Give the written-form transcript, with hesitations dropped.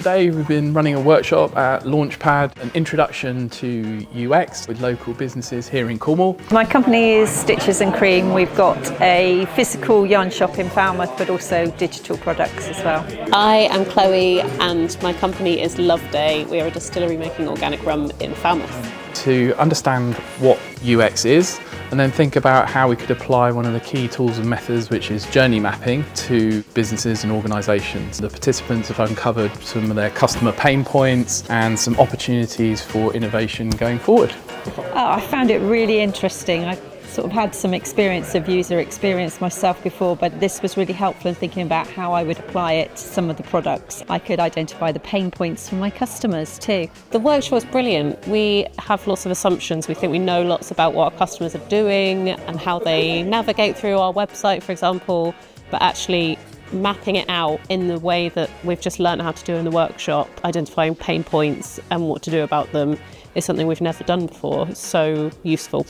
today we've been running a workshop at Launchpad, an introduction to UX with local businesses here in Cornwall. My company is Stitches and Cream. We've got a physical yarn shop in Falmouth, but also digital products as well. I am Chloe and my company is Loveday. We are a distillery making organic rum in Falmouth. To understand what UX is and then think about how we could apply one of the key tools and methods, which is journey mapping, to businesses and organisations. The participants have uncovered some of their customer pain points and some opportunities for innovation going forward. I found it really interesting. I sort of had some experience of user experience myself before, but this was really helpful in thinking about how I would apply it to some of the products. I could identify the pain points from my customers too. The workshop was brilliant. We have lots of assumptions. We think we know lots about what our customers are doing and how they navigate through our website, for example, but actually mapping it out in the way that we've just learned how to do in the workshop, identifying pain points and what to do about them, is something we've never done before. It's so useful.